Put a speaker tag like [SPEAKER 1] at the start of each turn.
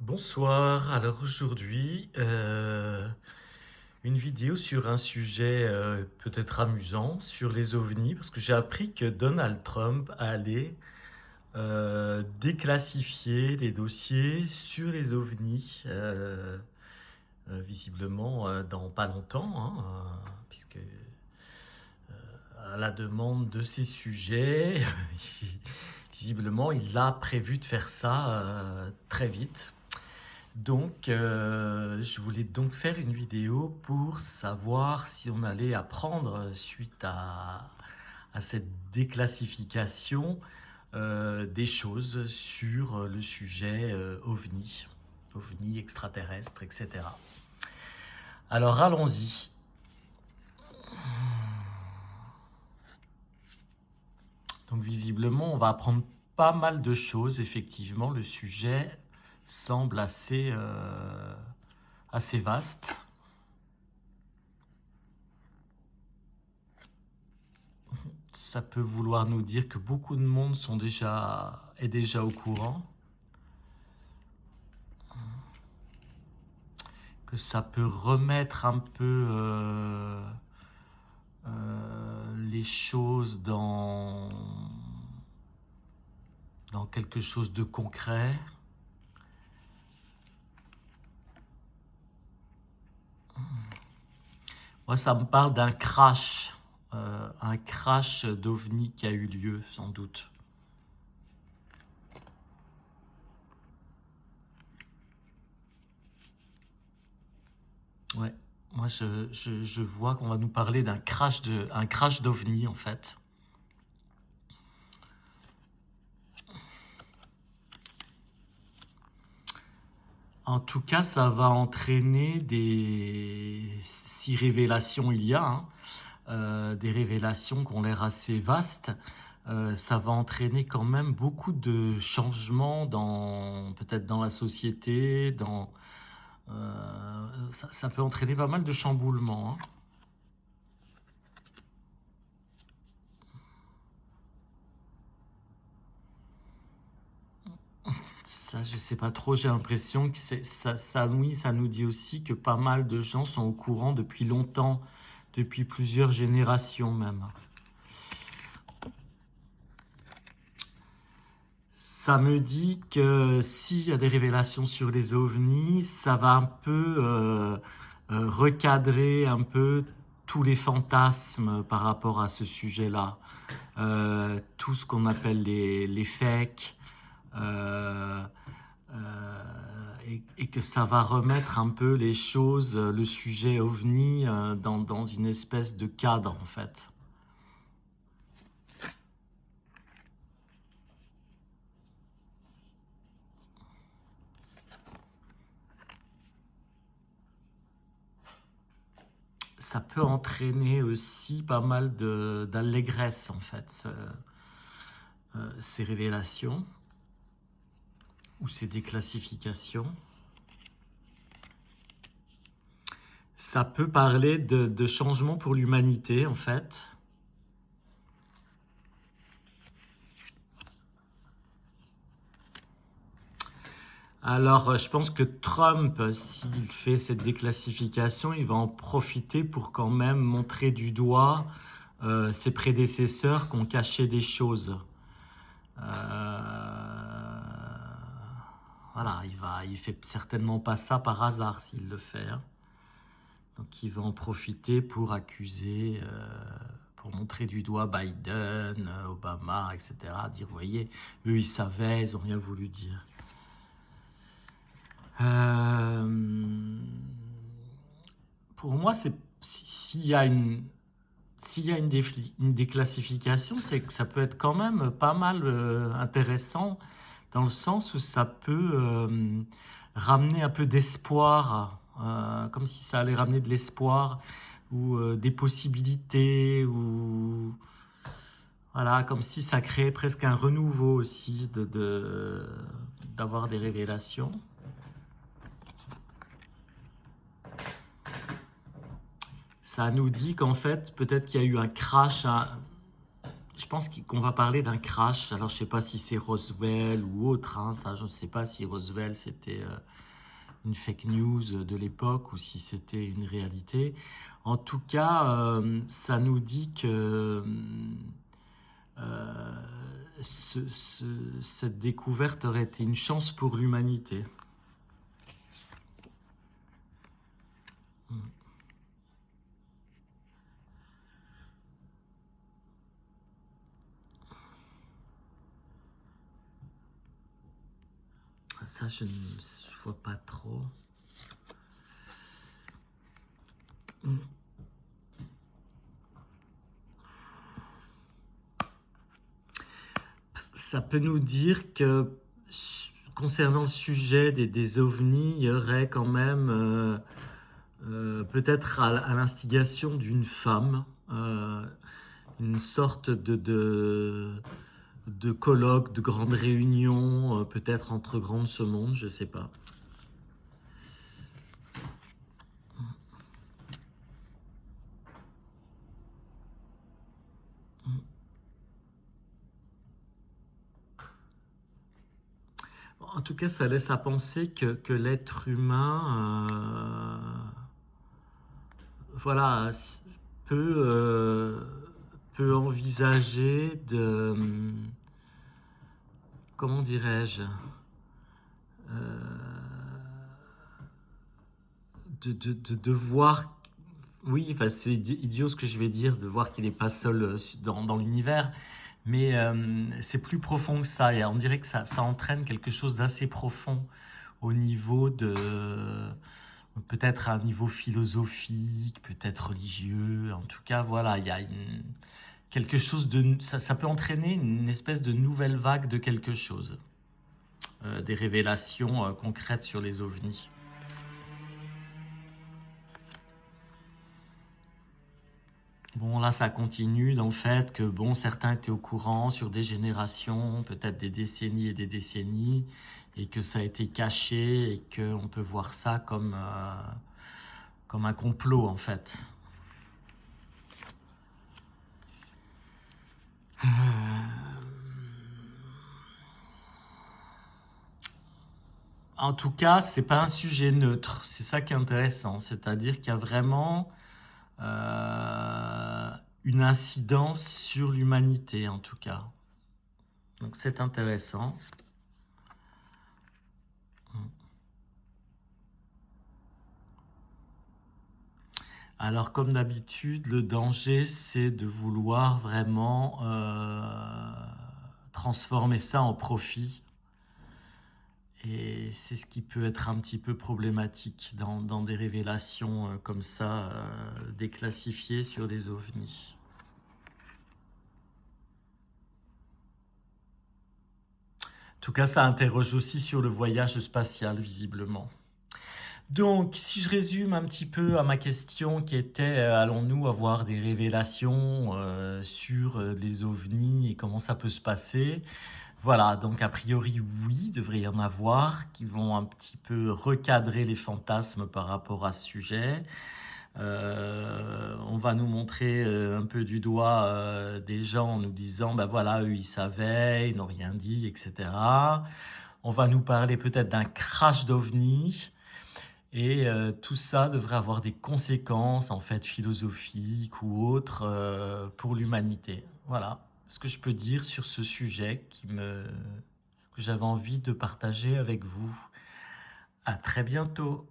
[SPEAKER 1] Bonsoir, alors aujourd'hui, une vidéo sur un sujet peut-être amusant, sur les ovnis, parce que j'ai appris que Donald Trump allait déclassifier les dossiers sur les ovnis, visiblement dans pas longtemps, hein, puisque à la demande de ces sujets, visiblement il a prévu de faire ça très vite. Donc, je voulais donc faire une vidéo pour savoir si on allait apprendre suite à cette déclassification des choses sur le sujet ovni extraterrestre, etc. Alors allons-y. Donc visiblement, on va apprendre pas mal de choses. Effectivement, le sujet semble assez vaste. Ça peut vouloir nous dire que beaucoup de monde est déjà au courant, que ça peut remettre un peu les choses dans quelque chose de concret. Moi, ça me parle d'un un crash d'OVNI qui a eu lieu, sans doute. Ouais, moi je vois qu'on va nous parler un crash d'OVNI en fait. En tout cas, ça va entraîner si révélations il y a, hein, des révélations qui ont l'air assez vastes. Ça va entraîner quand même beaucoup de changements peut-être dans la société, ça peut entraîner pas mal de chamboulements, hein. Ça, je sais pas trop, j'ai l'impression que oui, ça nous dit aussi que pas mal de gens sont au courant depuis longtemps, depuis plusieurs générations même. Ça me dit que s'il y a des révélations sur les ovnis, ça va un peu recadrer un peu tous les fantasmes par rapport à ce sujet-là. Tout ce qu'on appelle les fakes, euh, et que ça va remettre un peu les choses, le sujet ovni, dans une espèce de cadre en fait. Ça peut entraîner aussi pas mal d'allégresse en fait, ces révélations ou ces déclassifications. Ça peut parler de changement pour l'humanité en fait. Alors, je pense que Trump, s'il fait cette déclassification, il va en profiter pour quand même montrer du doigt ses prédécesseurs qui ont caché des choses. Voilà, il fait certainement pas ça par hasard s'il le fait, hein. Donc, il va en profiter pour accuser, pour montrer du doigt Biden, Obama, etc. Dire, vous voyez, eux ils savaient, ils ont rien voulu dire. Pour moi, s'il y a une déclassification, c'est que ça peut être quand même pas mal intéressant dans le sens où ça peut ramener un peu d'espoir, comme si ça allait ramener de l'espoir ou des possibilités, ou voilà, comme si ça créait presque un renouveau aussi d'avoir des révélations. Ça nous dit qu'en fait, peut-être qu'il y a eu un crash, je pense qu'on va parler d'un crash. Alors, je sais pas si c'est Roswell ou autre, hein, ça, je ne sais pas si Roswell c'était une fake news de l'époque ou si c'était une réalité. En tout cas, ça nous dit que euh, cette découverte aurait été une chance pour l'humanité. Ça, je ne vois pas trop. Ça peut nous dire que concernant le sujet des ovnis, il y aurait quand même peut-être à l'instigation d'une femme, une sorte de colloque, de grande réunion, peut-être entre grands de ce monde, je ne sais pas. En tout cas, ça laisse à penser que l'être humain, voilà, peut, peut envisager de, comment dirais-je, de voir, oui, enfin, c'est idiot ce que je vais dire, de voir qu'il n'est pas seul dans l'univers, mais c'est plus profond que ça, et on dirait que ça entraîne quelque chose d'assez profond au niveau de, peut-être à un niveau philosophique, peut-être religieux, en tout cas, voilà, il y a quelque chose de, ça peut entraîner une espèce de nouvelle vague de quelque chose, des révélations concrètes sur les ovnis. Bon, là, ça continue dans le fait que, bon, certains étaient au courant sur des générations, peut-être des décennies et des décennies, et que ça a été caché, et qu'on peut voir ça comme un complot, en fait. En tout cas, c'est pas un sujet neutre. C'est ça qui est intéressant. C'est-à-dire qu'il y a vraiment une incidence sur l'humanité, en tout cas. Donc c'est intéressant. Alors comme d'habitude, le danger, c'est de vouloir vraiment transformer ça en profit. Et c'est ce qui peut être un petit peu problématique dans des révélations comme ça, déclassifiées sur des ovnis. En tout cas, ça interroge aussi sur le voyage spatial, visiblement. Donc, si je résume un petit peu à ma question qui était allons-nous avoir des révélations sur les ovnis et comment ça peut se passer? Voilà, donc a priori oui, il devrait y en avoir qui vont un petit peu recadrer les fantasmes par rapport à ce sujet. On va nous montrer un peu du doigt des gens en nous disant, ben voilà, eux ils savaient, ils n'ont rien dit, etc. On va nous parler peut-être d'un crash d'ovni. Et tout ça devrait avoir des conséquences en fait philosophiques ou autres pour l'humanité. Voilà ce que je peux dire sur ce sujet que j'avais envie de partager avec vous. À très bientôt.